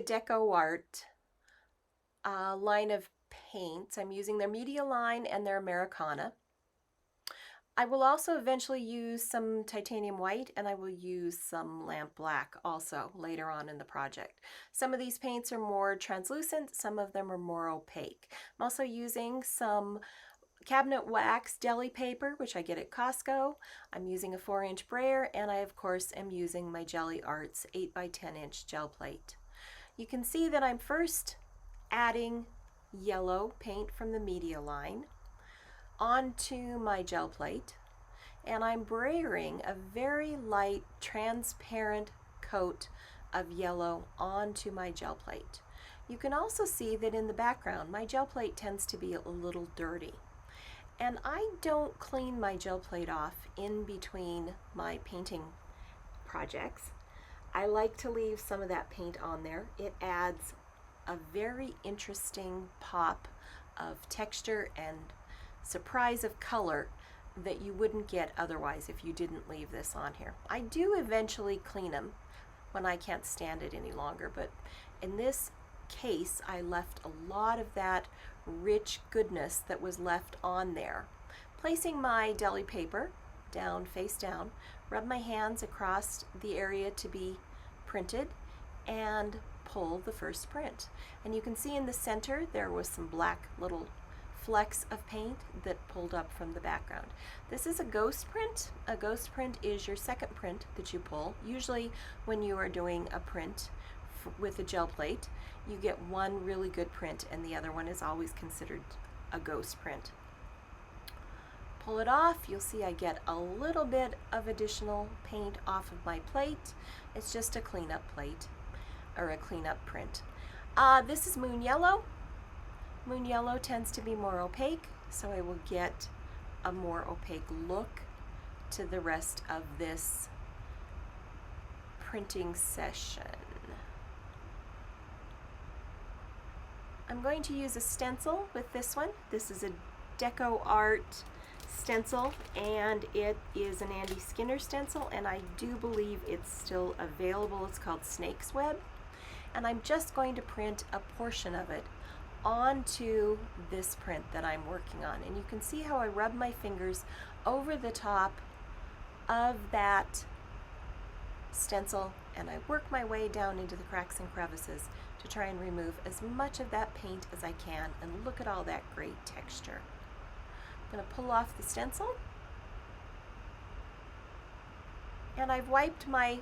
the Deco Art line of paints. I'm using their Media line and their Americana. I will also eventually use some titanium white, and I will use some lamp black also later on in the project. Some of these paints are more translucent, some of them are more opaque. I'm also using some cabinet wax deli paper, which I get at Costco. I'm using a 4-inch brayer, and I of course am using my Jelly Arts 8 by 10 inch gel plate. You can see that I'm first adding yellow paint from the Media line onto my gel plate, and I'm brayering a very light transparent coat of yellow onto my gel plate. You can also see that in the background my gel plate tends to be a little dirty, and I don't clean my gel plate off in between my painting projects. I like to leave some of that paint on there. It adds a very interesting pop of texture and surprise of color that you wouldn't get otherwise if you didn't leave this on here. I do eventually clean them when I can't stand it any longer, but in this case I left a lot of that rich goodness that was left on there. Placing my deli paper down, face down, rub my hands across the area to be printed and pull the first print. And you can see in the center there was some black little flecks of paint that pulled up from the background. This is a ghost print. A ghost print is your second print that you pull. Usually when you are doing a print with a gel plate, you get one really good print and the other one is always considered a ghost print. Pull it off, you'll see I get a little bit of additional paint off of my plate. It's just a cleanup plate, or a cleanup print. This is Moon Yellow. Moon Yellow tends to be more opaque, so I will get a more opaque look to the rest of this printing session. I'm going to use a stencil with this one. This is a Deco Art stencil, and it is an Andy Skinner stencil, and I do believe it's still available. It's called Snake's Web, and I'm just going to print a portion of it onto this print that I'm working on. And you can see how I rub my fingers over the top of that stencil, and I work my way down into the cracks and crevices to try and remove as much of that paint as I can. And look at all that great texture. I'm going to pull off the stencil, and I've wiped my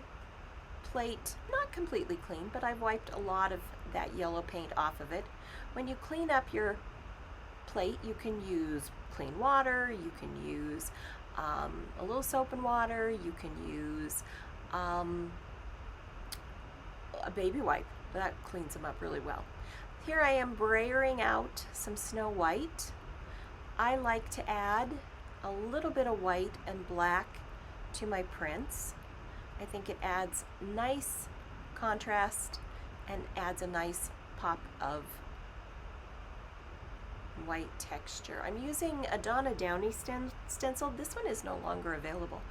plate, not completely clean, but I've wiped a lot of that yellow paint off of it. When you clean up your plate, you can use clean water, you can use a little soap and water, you can use a baby wipe. That cleans them up really well. Here I am brayering out some Snow White. I like to add a little bit of white and black to my prints. I think it adds nice contrast and adds a nice pop of white texture. I'm using a Donna Downey stencil. This one is no longer available,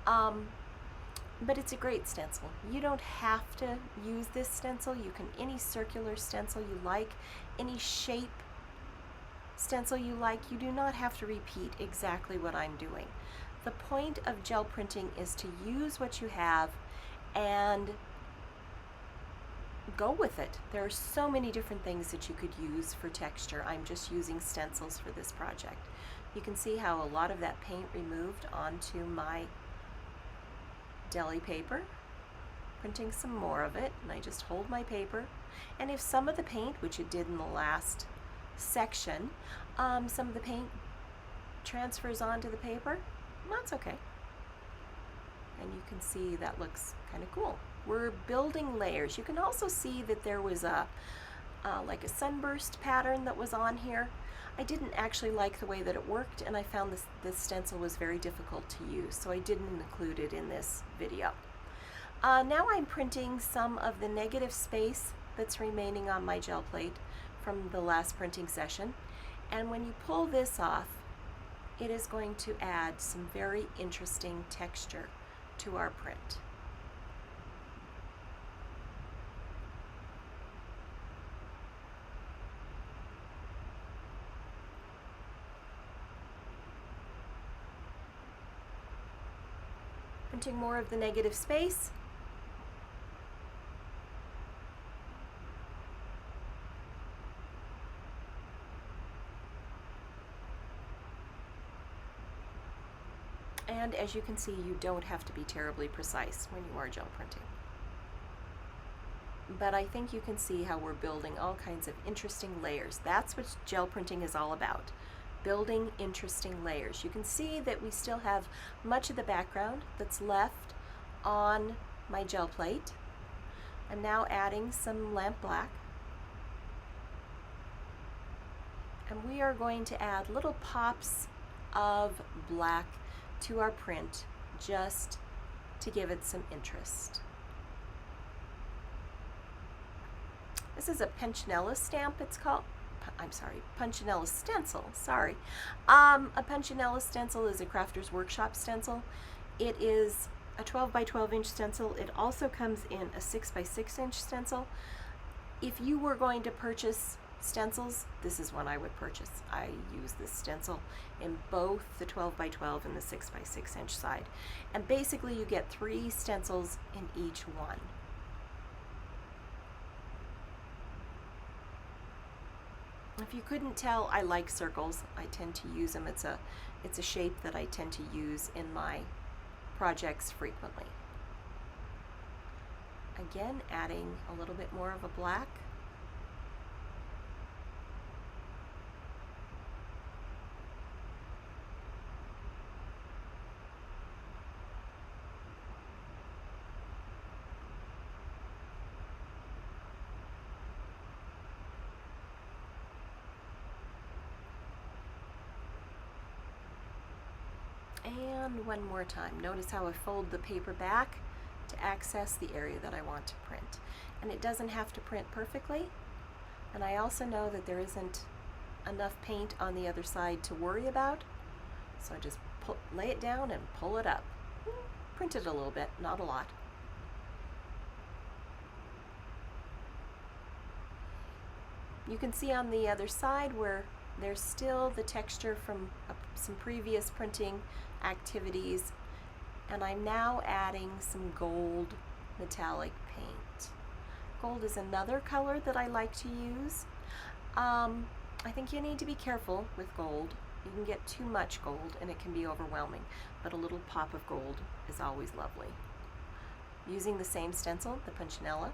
but it's a great stencil. You don't have to use this stencil. You can, any circular stencil you like, any shape stencil you like. You do not have to repeat exactly what I'm doing. The point of gel printing is to use what you have and go with it. There are so many different things that you could use for texture. I'm just using stencils for this project. You can see how a lot of that paint removed onto my deli paper. Printing some more of it, and I just hold my paper, and if some of the paint, which it did in the last section, some of the paint transfers onto the paper, that's okay. And you can see that looks kind of cool. We're building layers. You can also see that there was a like a sunburst pattern that was on here. I didn't actually like the way that it worked, and I found this stencil was very difficult to use, so I didn't include it in this video. Now I'm printing some of the negative space that's remaining on my gel plate from the last printing session, and when you pull this off, it is going to add some very interesting texture to our print. printing more of the negative space. And as you can see, you don't have to be terribly precise when you are gel printing. But I think you can see how we're building all kinds of interesting layers. That's what gel printing is all about, building interesting layers. You can see that we still have much of the background that's left on my gel plate. I'm now adding some lamp black. And we are going to add little pops of black to our print just to give it some interest. This is a Punchinella stamp, it's called. I'm sorry, Punchinella stencil, sorry. A Punchinella stencil is a Crafter's Workshop stencil. It is a 12 by 12 inch stencil. It also comes in a 6 by 6 inch stencil. If you were going to purchase stencils, this is one I would purchase. I use this stencil in both the 12 by 12 and the 6 by 6 inch side. And basically you get 3 stencils in each one. If you couldn't tell, I like circles. I tend to use them. It's a shape that I tend to use in my projects frequently. Again, adding a little bit more of a black. And one more time. Notice how I fold the paper back to access the area that I want to print. And it doesn't have to print perfectly. And I also know that there isn't enough paint on the other side to worry about. So I just lay it down and pull it up. Print it a little bit, not a lot. You can see on the other side where there's still the texture from some previous printing activities, and I'm now adding some gold metallic paint. Gold is another color that I like to use. I think you need to be careful with gold. You can get too much gold and it can be overwhelming, but a little pop of gold is always lovely. Using the same stencil, the Punchinella.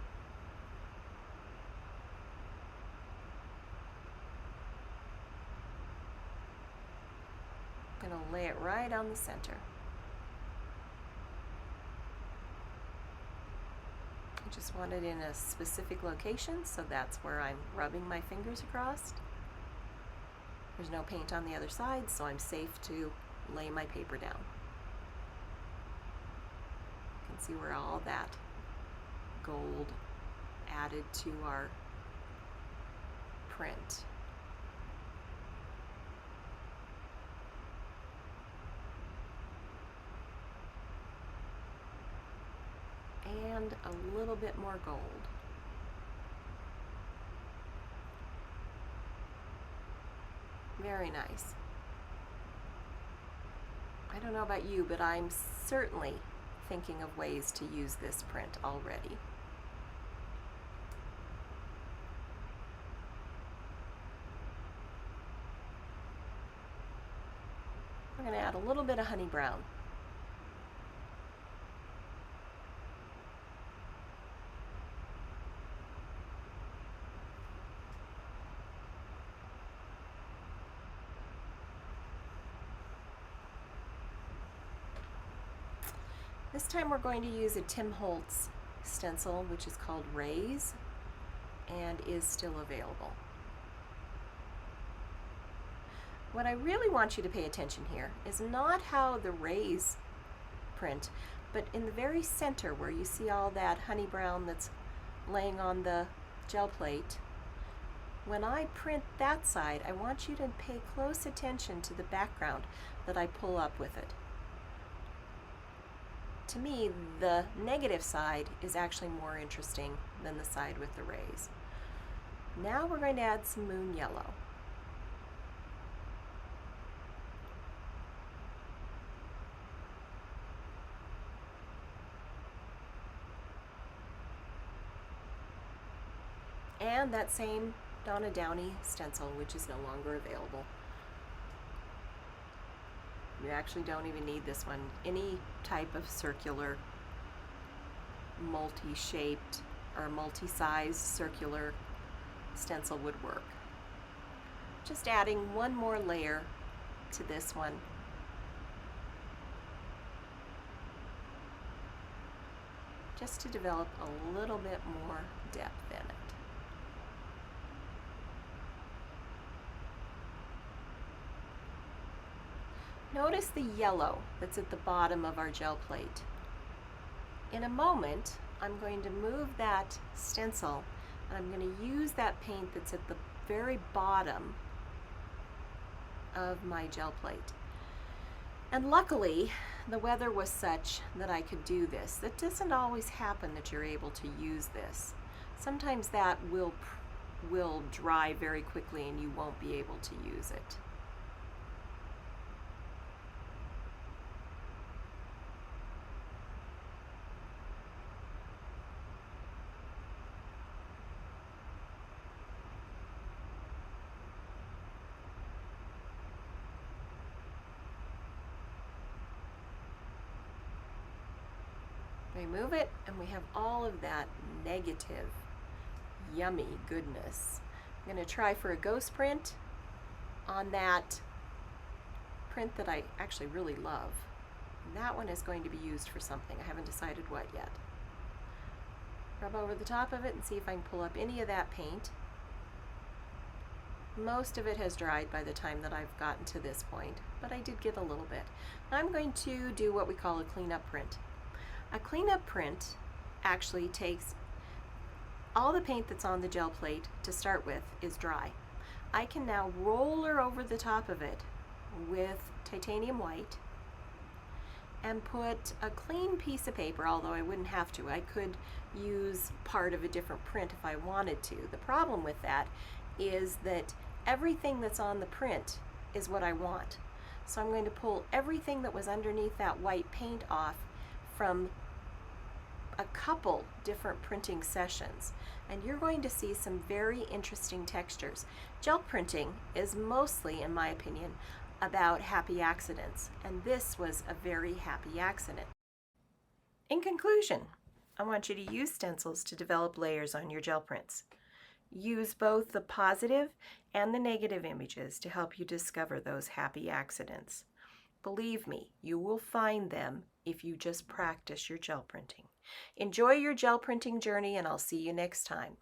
I'm going to lay it right on the center. I just want it in a specific location, so that's where I'm rubbing my fingers across. There's no paint on the other side, so I'm safe to lay my paper down. You can see where all that gold added to our print. And a little bit more gold. Very nice. I don't know about you, but I'm certainly thinking of ways to use this print already. We're going to add a little bit of honey brown. This time we're going to use a Tim Holtz stencil, which is called Raise, and is still available. What I really want you to pay attention here is not how the Raise print, but in the very center where you see all that honey brown that's laying on the gel plate. When I print that side, I want you to pay close attention to the background that I pull up with it. To me, the negative side is actually more interesting than the side with the rays. Now we're going to add some moon yellow. and that same Donna Downey stencil, which is no longer available. You actually don't even need this one. Any type of circular, multi-shaped or multi-size circular stencil would work. Just adding one more layer to this one. Just to develop a little bit more depth in it. Notice the yellow that's at the bottom of our gel plate. In a moment, I'm going to move that stencil and I'm going to use that paint that's at the very bottom of my gel plate. And luckily, the weather was such that I could do this. It doesn't always happen that you're able to use this. Sometimes that will dry very quickly and you won't be able to use it. Remove it, and we have all of that negative, yummy goodness. I'm going to try for a ghost print on that print that I actually really love. And that one is going to be used for something. I haven't decided what yet. Rub over the top of it and see if I can pull up any of that paint. Most of it has dried by the time that I've gotten to this point, but I did get a little bit. Now I'm going to do what we call a cleanup print. A cleanup print actually takes all the paint that's on the gel plate to start with is dry. I can now roller over the top of it with titanium white and put a clean piece of paper, although I wouldn't have to. I could use part of a different print if I wanted to. The problem with that is that everything that's on the print is what I want. So I'm going to pull everything that was underneath that white paint off from a couple different printing sessions, and you're going to see some very interesting textures. Gel printing is mostly, in my opinion, about happy accidents, and this was a very happy accident. In conclusion, I want you to use stencils to develop layers on your gel prints. Use both the positive and the negative images to help you discover those happy accidents. Believe me, you will find them if you just practice your gel printing. Enjoy your gel printing journey, and I'll see you next time.